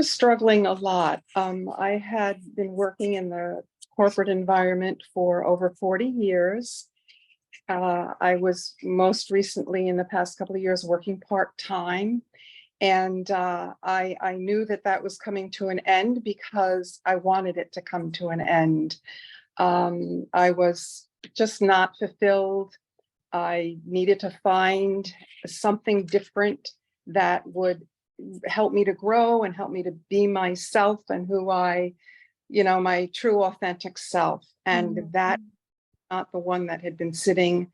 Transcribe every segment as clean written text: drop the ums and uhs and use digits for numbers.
was struggling a lot. I had been working in the corporate environment for over 40 years. I was most recently in the past couple of years working part-time. And I knew that that was coming to an end because I wanted it to come to an end. I was just not fulfilled. I needed to find something different that would help me to grow and help me to be myself and who my true authentic self. And that not the one that had been sitting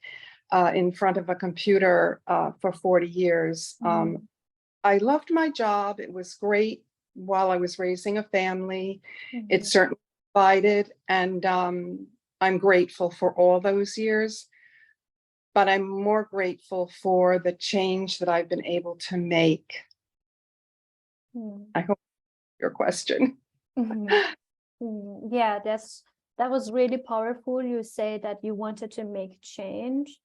in front of a computer for 40 years. I loved my job. It was great while I was raising a family. It certainly provided, and I'm grateful for all those years. But I'm more grateful for the change that I've been able to make. I hope your question. Yeah, that was really powerful. You say that you wanted to make change.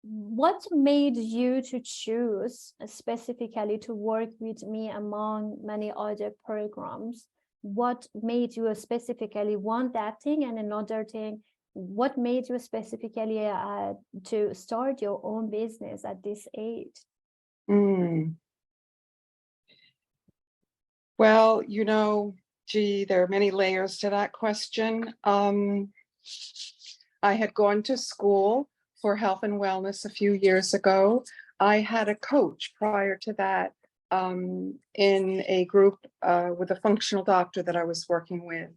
What made you to choose specifically to work with me among many other programs? What made you specifically want that thing? And another thing, what made you specifically to start your own business at this age? Well, there are many layers to that question. I had gone to school for health and wellness a few years ago. I had a coach prior to that in a group with a functional doctor that I was working with.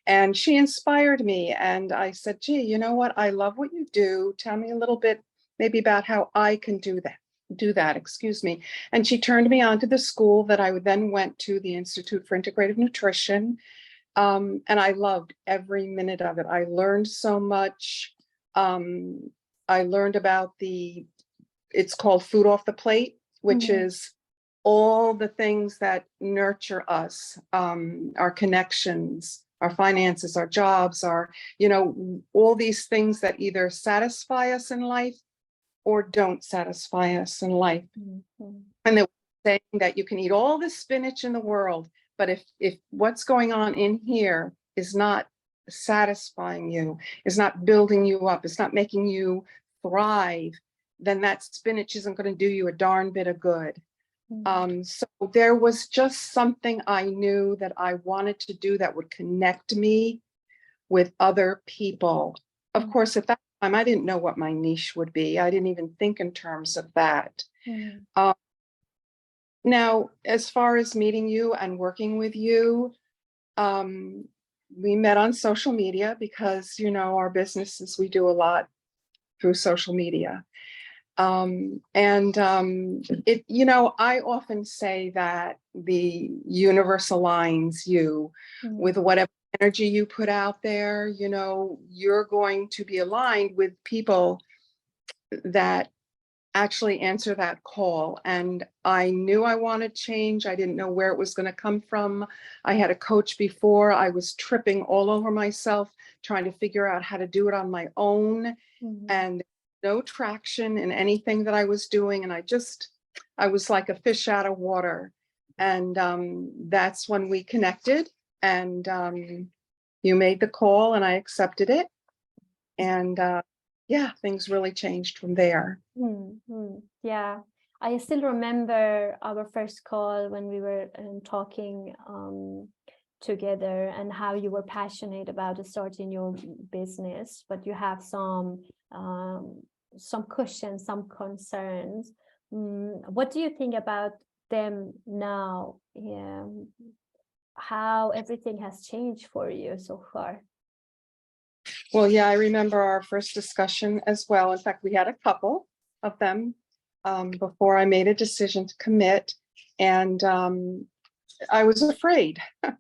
And she inspired me. And I said, gee, you know what? I love what you do. Tell me a little bit maybe about how I can do that, excuse me. And she turned me on to the school that I then went to, the Institute for Integrative Nutrition. And I loved every minute of it. I learned so much. I learned about it's called Food Off the Plate, which is all the things that nurture us, our connections, our finances, our jobs, all these things that either satisfy us in life or don't satisfy us in life. And they were saying that you can eat all the spinach in the world, but if what's going on in here is not satisfying you, is not building you up, it's not making you thrive, then that spinach isn't going to do you a darn bit of good. So there was just something I knew that I wanted to do that would connect me with other people. Of course, at that time, I didn't know what my niche would be. I didn't even think in terms of that. Now, as far as meeting you and working with you, we met on social media because, our businesses, we do a lot through social media. I often say that the universe aligns you with whatever energy you put out there. You're going to be aligned with people that actually answer that call. And I knew I wanted change. I didn't know where it was going to come from. I had a coach before. I was tripping all over myself, trying to figure out how to do it on my own. And no traction in anything that I was doing. And I was like a fish out of water. And that's when we connected, and you made the call and I accepted it. And things really changed from there. Yeah, I still remember our first call when we were talking together, and how you were passionate about starting your business, but you have some questions, some concerns. What do you think about them now? How everything has changed for you so far? Well, yeah, I remember our first discussion as well. In fact, we had a couple of them before I made a decision to commit. And I was afraid, I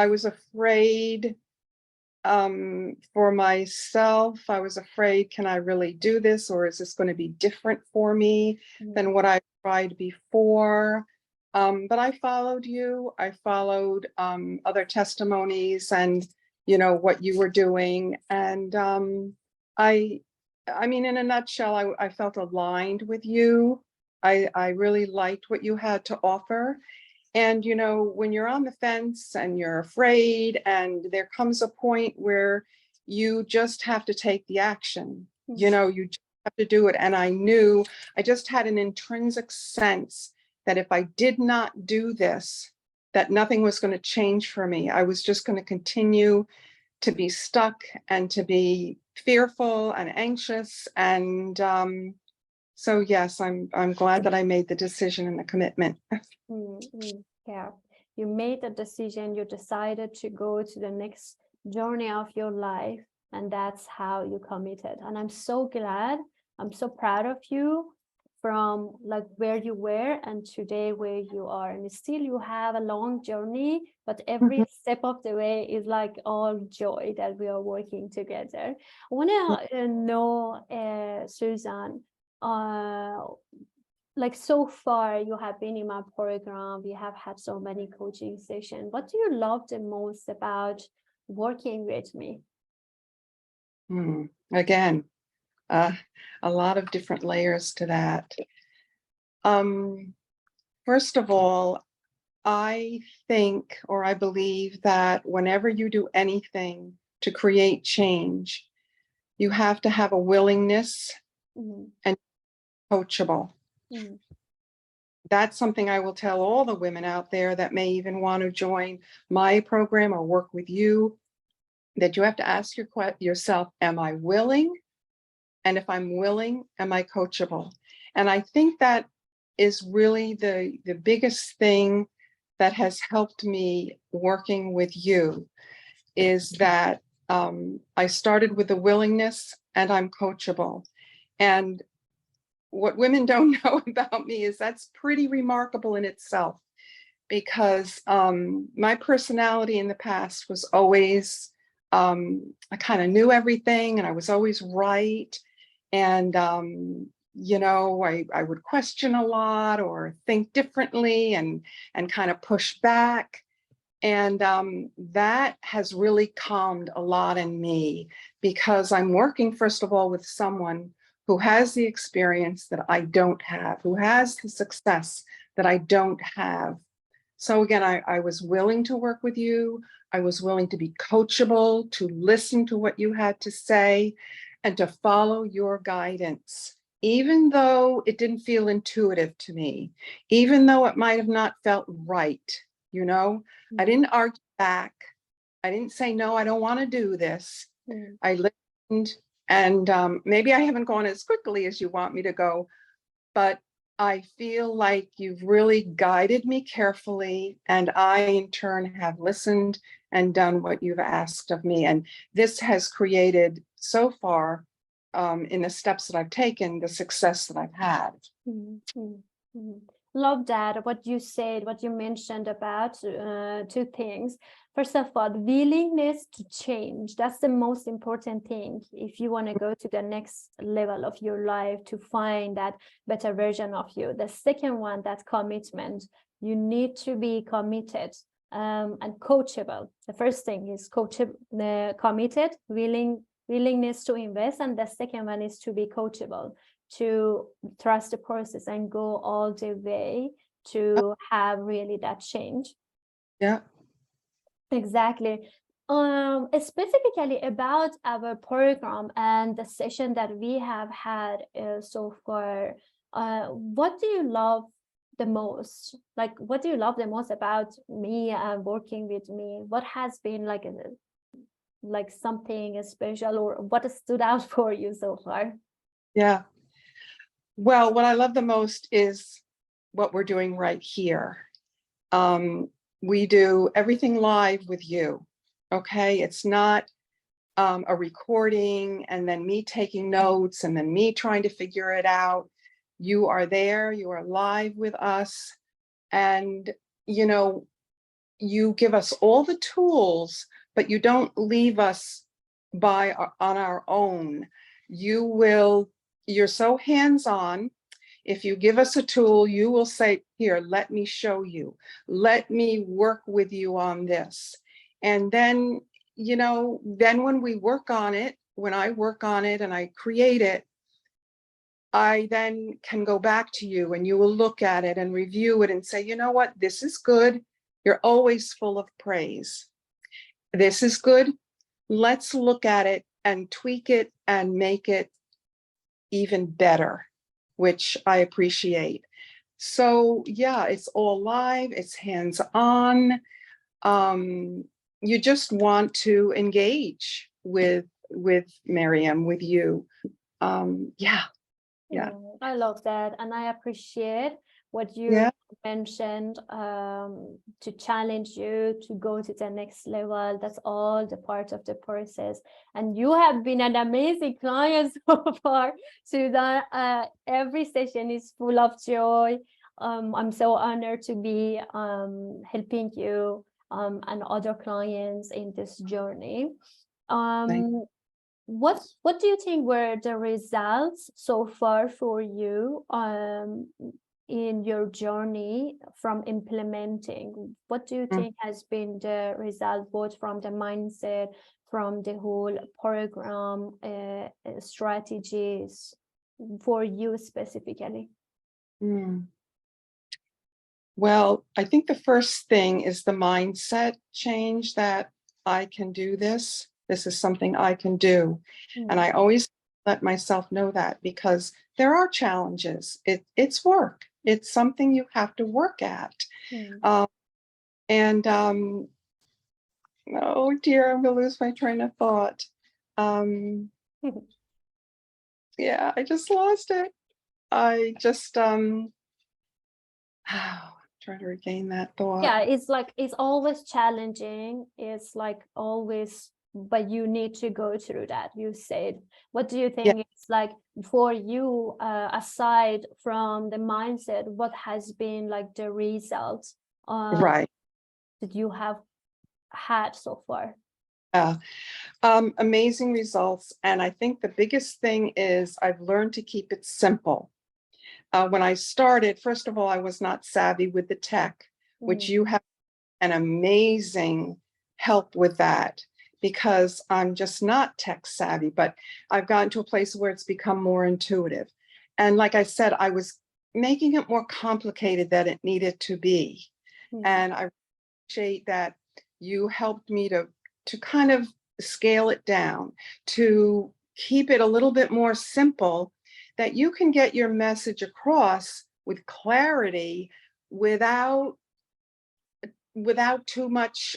was afraid for myself. I was afraid, can I really do this? Or is this going to be different for me than what I tried before? But I followed you. I followed other testimonies and what you were doing. And I mean, in a nutshell, I felt aligned with you. I really liked what you had to offer. And, you know, when you're on the fence and you're afraid, and there comes a point where you just have to take the action, you know, you just have to do it. And I knew, I just had an intrinsic sense that if I did not do this, that nothing was going to change for me. I was just going to continue to be stuck and to be fearful and anxious. And so, yes, I'm glad that I made the decision and the commitment. Yeah, you made a decision, you decided to go to the next journey of your life, and that's how you committed. And I'm so glad, I'm so proud of you, from like where you were and today where you are. And still you have a long journey, but every step of the way is like all joy that we are working together. I want to know, Susan, like so far you have been in my program, we have had so many coaching sessions. What do you love the most about working with me? Again, a lot of different layers to that. First of all, I think, or I believe, that whenever you do anything to create change, you have to have a willingness and coachable. That's something I will tell all the women out there that may even want to join my program or work with you, that you have to ask yourself, am I willing? And if I'm willing, am I coachable? And I think that is really the biggest thing that has helped me working with you, is that I started with the willingness and I'm coachable. And what women don't know about me is that's pretty remarkable in itself, because my personality in the past was always, I kind of knew everything and I was always right. And, you know, I would question a lot or think differently and kind of push back. And that has really calmed a lot in me, because I'm working, first of all, with someone who has the experience that I don't have, who has the success that I don't have. So again, I was willing to work with you. I was willing to be coachable, to listen to what you had to say, and to follow your guidance, even though it didn't feel intuitive to me, even though it might have not felt right. You know, I didn't argue back. I didn't say, no, I don't want to do this. I listened, and maybe I haven't gone as quickly as you want me to go, but I feel like you've really guided me carefully, and I in turn have listened and done what you've asked of me. And this has created so far, in the steps that I've taken, the success that I've had. Love that, what you said, what you mentioned about two things. First of all, willingness to change. That's the most important thing if you want to go to the next level of your life, to find that better version of you. The second one, that commitment. You need to be committed and coachable. The first thing is committed, willingness to invest, and the second one is to be coachable, to trust the process and go all the way to have really that change. Yeah. Exactly. Specifically about our program and the session that we have had so far, what do you love the most? Like, what do you love the most about me and working with me? What has been like something special, or what stood out for you so far? Yeah. Well, what I love the most is what we're doing right here. We do everything live with you. Okay. It's not a recording and then me taking notes and then me trying to figure it out. You are there, you are live with us. And, you know, you give us all the tools, but you don't leave us on our own. You're so hands-on. If you give us a tool, you will say, here, let me show you. Let me work with you on this. And then, you know, then when we work on it, when I work on it and I create it, I then can go back to you and you will look at it and review it and say, you know what, this is good. You're always full of praise. This is good. Let's look at it and tweak it and make it even better, which I appreciate. So yeah, it's all live, it's hands-on. You just want to engage with Miriam, with you. Yeah. I love that, and I appreciate what you Yeah. mentioned, to challenge you to go to the next level. That's all the part of the process, and you have been an amazing client so far. Susan, every session is full of joy. I'm so honored to be helping you and other clients in this journey. What do you think were the results so far for you in your journey from implementing? What do you think has been the result, both from the mindset, from the whole program, strategies for you specifically? Well, I think the first thing is the mindset change, that I can do this. This is something I can do. And I always let myself know that, because there are challenges. It's work. It's something you have to work at. And oh dear, I'm gonna lose my train of thought. Yeah, I just lost it. I just try to regain that thought. Yeah, it's like, it's always challenging. It's like always, but you need to go through that, you said. What do you think it's like for you, aside from the mindset, what has been like the results Right. that you have had so far? Amazing results. And I think the biggest thing is I've learned to keep it simple. When I started, first of all, I was not savvy with the tech, which you have an amazing help with that, because I'm just not tech savvy, but I've gotten to a place where it's become more intuitive. And like I said, I was making it more complicated than it needed to be. And I appreciate that you helped me to kind of scale it down, to keep it a little bit more simple, that you can get your message across with clarity without too much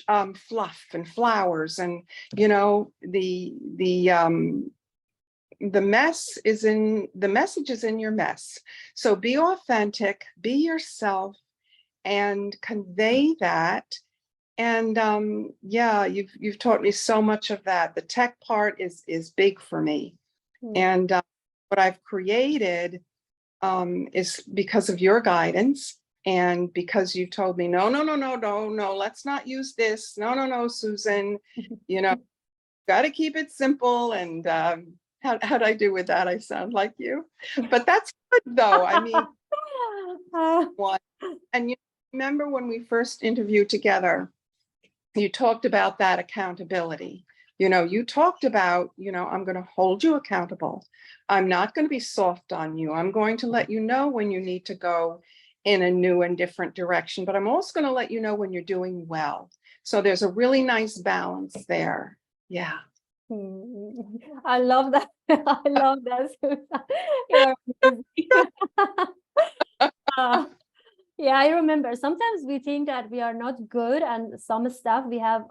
fluff and flowers. And you know, the mess is in the message is in your mess. So be authentic, be yourself, and convey that. And yeah, you've taught me so much of that. The tech part is big for me. And what I've created is because of your guidance, and because you've told me, no, let's not use this. No, Susan, you know, got to keep it simple. And how'd I do with that? I sound like you, but that's good though. I mean, one, and you remember when we first interviewed together, you talked about that accountability. You know, you talked about, you know, I'm going to hold you accountable. I'm not going to be soft on you. I'm going to let you know when you need to go in a new and different direction, but I'm also going to let you know when you're doing well. So there's a really nice balance there. Yeah. I love that. I love that, Susan. You're amazing. Yeah, I remember sometimes we think that we are not good, and some stuff we have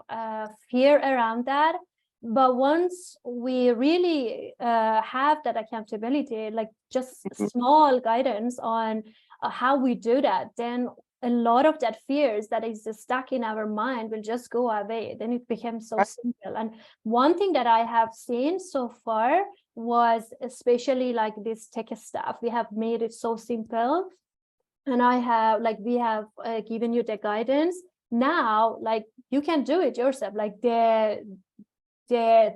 fear around that. But once we really have that accountability, like just small guidance on how we do that, then a lot of that fears that is stuck in our mind will just go away. Then it becomes so simple. And one thing that I have seen so far was, especially like this tech stuff, we have made it so simple. And I have, like, we have given you the guidance. Now, like, you can do it yourself. Like the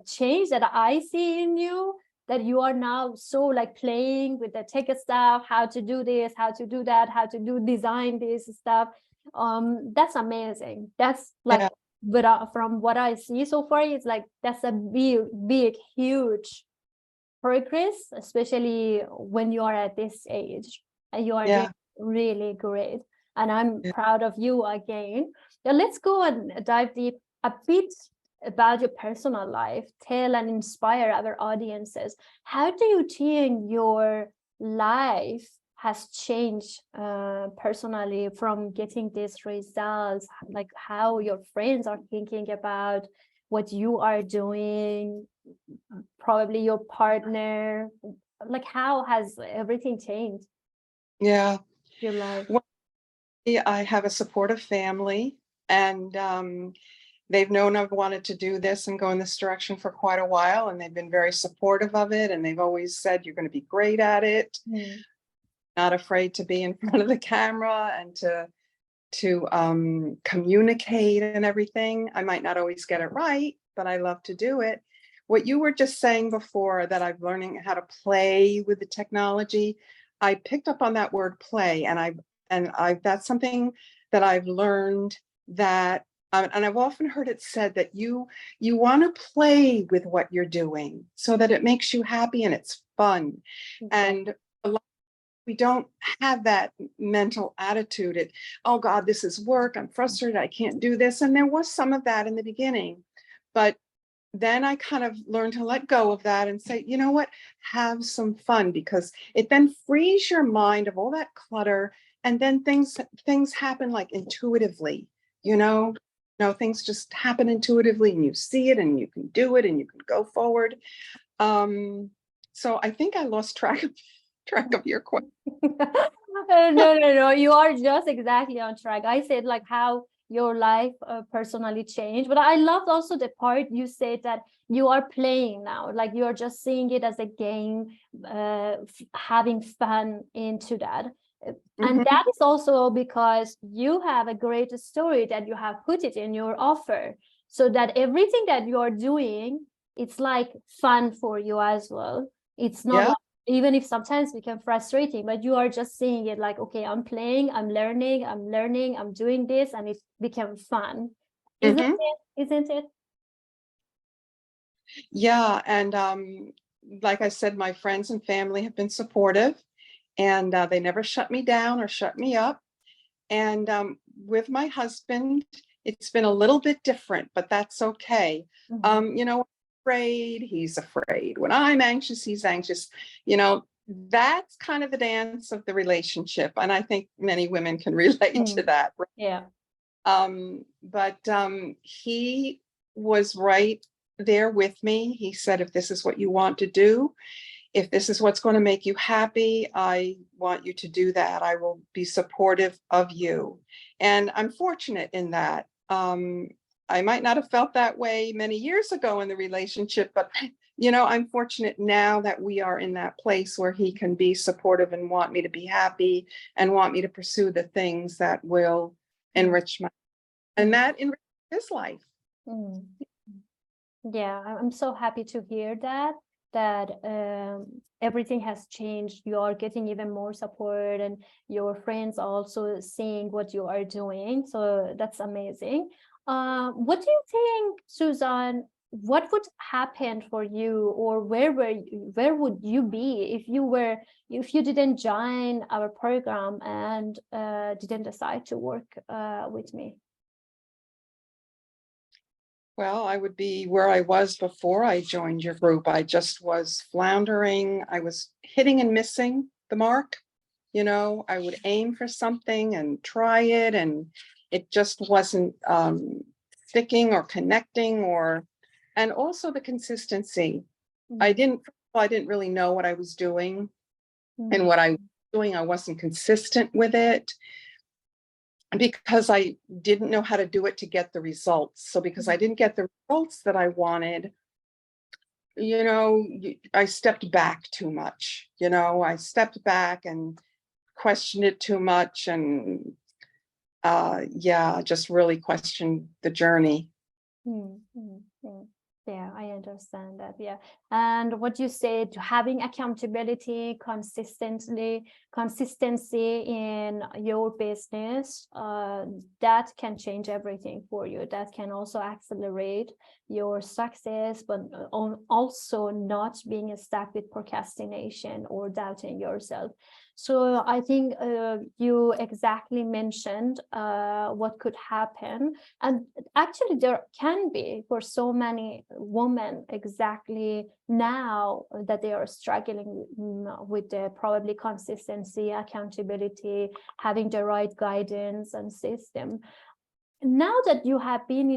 change that I see in you, that you are now so like playing with the tech stuff, how to do this, how to do that, how to do design this stuff. That's amazing. That's like, but from what I see so far, it's like that's a big, huge progress, especially when you are at this age, and you are doing really great. And I'm proud of you again. Now let's go and dive deep a bit about your personal life. Tell and inspire our audiences. How do you think your life has changed personally from getting these results? Like how your friends are thinking about what you are doing, probably your partner, like how has everything changed Yeah. your life? Well, I have a supportive family, and they've known I've wanted to do this and go in this direction for quite a while, and they've been very supportive of it. And they've always said, you're going to be great at it. Not afraid to be in front of the camera and to communicate and everything. I might not always get it right, but I love to do it. What you were just saying before, that I'm learning how to play with the technology, I picked up on that word play, and I that's something that I've learned, that and I've often heard it said that you want to play with what you're doing so that it makes you happy and it's fun. And we don't have that mental attitude. Oh God, this is work. I'm frustrated. I can't do this. And there was some of that in the beginning, but then I kind of learned to let go of that and say, you know what, have some fun, because it then frees your mind of all that clutter. And then things happen like intuitively, things just happen intuitively, and you see it and you can do it and you can go forward. So I think I lost track of your question. No, you are just exactly on track. I said like how your life personally changed, but I loved also the part you said that you are playing now, like you're just seeing it as a game, having fun into that. And that is also because you have a great story that you have put it in your offer, so that everything that you are doing, it's like fun for you as well. It's not like, even if sometimes become frustrating, but you are just seeing it like, okay, I'm playing, I'm learning, I'm doing this, and it became fun. Isn't it? Yeah. And like I said, my friends and family have been supportive, and they never shut me down or shut me up. And with my husband, it's been a little bit different, but that's okay. Afraid, he's afraid. When I'm anxious, he's anxious. That's kind of the dance of the relationship. And I think many women can relate to that. Yeah. But he was right there with me. He said, if this is what you want to do, if this is what's going to make you happy, I want you to do that. I will be supportive of you. And I'm fortunate in that. I might not have felt that way many years ago in the relationship, but I'm fortunate now that we are in that place where he can be supportive and want me to be happy and want me to pursue the things that will enrich my, and that enriches his life. Yeah, I'm so happy to hear that everything has changed. You are getting even more support, and your friends also seeing what you are doing. So that's amazing. What do you think, Susan? What would happen for you, or where would you be if you didn't join our program and didn't decide to work with me? Well, I would be where I was before I joined your group. I just was floundering. I was hitting and missing the mark. I would aim for something and try it, and it just wasn't sticking or connecting, and also the consistency. I didn't really know what I was doing, and what I was doing, I wasn't consistent with it, because I didn't know how to do it to get the results. So because I didn't get the results that I wanted, I stepped back too much. I stepped back and questioned it too much, and just really questioned the journey. Yeah, I understand that. Yeah. And what you said, having accountability, consistency in your business, that can change everything for you. That can also accelerate your success, but also not being stuck with procrastination or doubting yourself. So I think you exactly mentioned what could happen. And actually, there can be for so many women exactly now that they are struggling with the probably consistency, accountability, having the right guidance and system. Now that you have been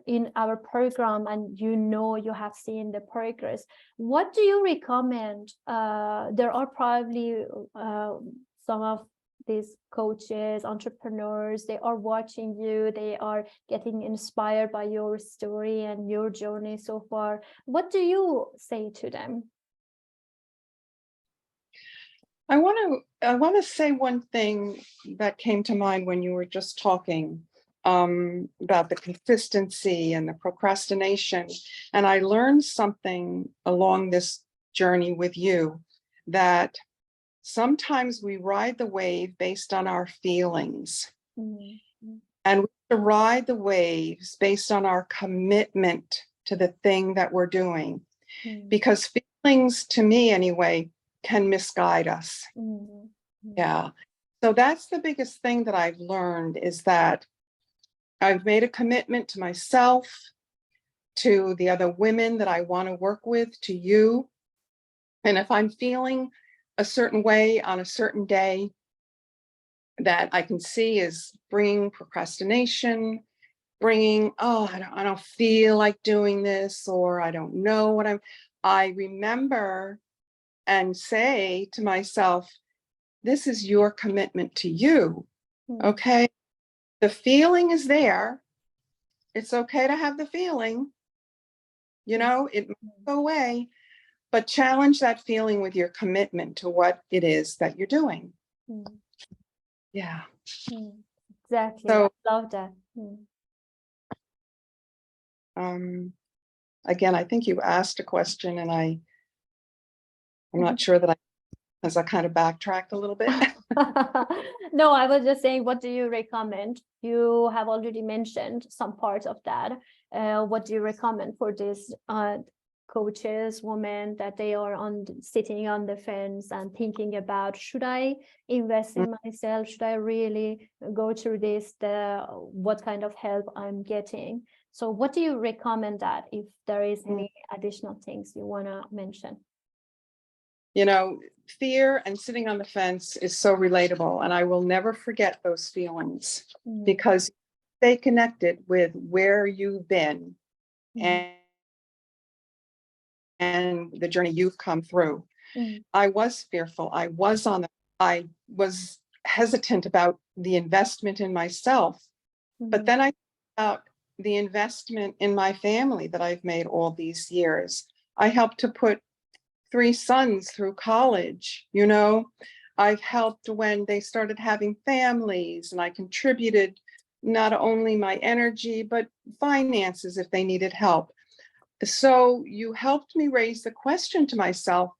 in our program and you have seen the progress, what do you recommend? There are probably some of these coaches, entrepreneurs, they are watching you, they are getting inspired by your story and your journey so far. What do you say to them? I want to say one thing that came to mind when you were just talking about the consistency and the procrastination. And I learned something along this journey with you, that sometimes we ride the wave based on our feelings. Mm-hmm. And we have to ride the waves based on our commitment to the thing that we're doing. Mm-hmm. Because feelings, to me anyway, can misguide us. Mm-hmm. Yeah. So that's the biggest thing that I've learned, is that I've made a commitment to myself, to the other women that I want to work with, to you. And if I'm feeling a certain way on a certain day that I can see is bringing procrastination, bringing, oh, I don't feel like doing this, or I don't know what I remember and say to myself, this is your commitment to you. Okay. The feeling is there. It's okay to have the feeling, it might go away, but challenge that feeling with your commitment to what it is that you're doing. Yeah. Exactly. So, I love that. Again, I think you asked a question and I'm not sure that as I kind of backtracked a little bit. No, I was just saying, what do you recommend? You have already mentioned some parts of that. What do you recommend for these coaches, women, that they are sitting on the fence and thinking about, should I invest in myself? Should I really go through this? What kind of help I'm getting? So what do you recommend, that if there is any additional things you want to mention? Fear and sitting on the fence is so relatable, and I will never forget those feelings, because stay connected with where you've been and the journey you've come through. I was fearful. I was hesitant about the investment in myself, but then I thought about the investment in my family that I've made all these years. I helped to put 3 sons through college. I've helped when they started having families, and I contributed not only my energy, but finances if they needed help. So you helped me raise the question to myself,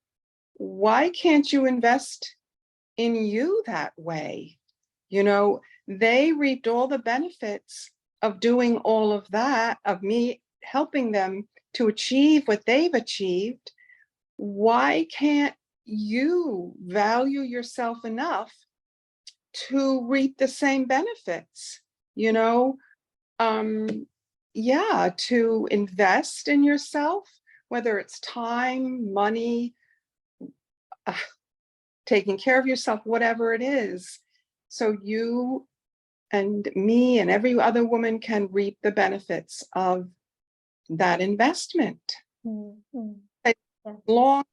why can't you invest in you that way? They reaped all the benefits of doing all of that, of me helping them to achieve what they've achieved. Why can't you value yourself enough to reap the same benefits? To invest in yourself, whether it's time, money, taking care of yourself, whatever it is, so you and me and every other woman can reap the benefits of that investment. Long,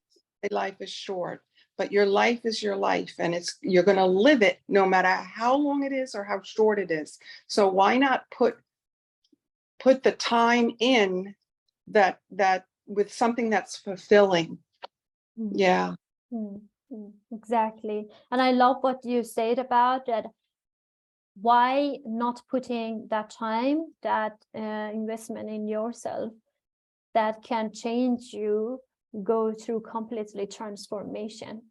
life is short, but your life is your life, and you're going to live it no matter how long it is or how short it is. So why not put the time in that with something that's fulfilling? Yeah. Exactly. And I love what you said about that. Why not putting that time, that investment in yourself? that can change you, go through completely transformation.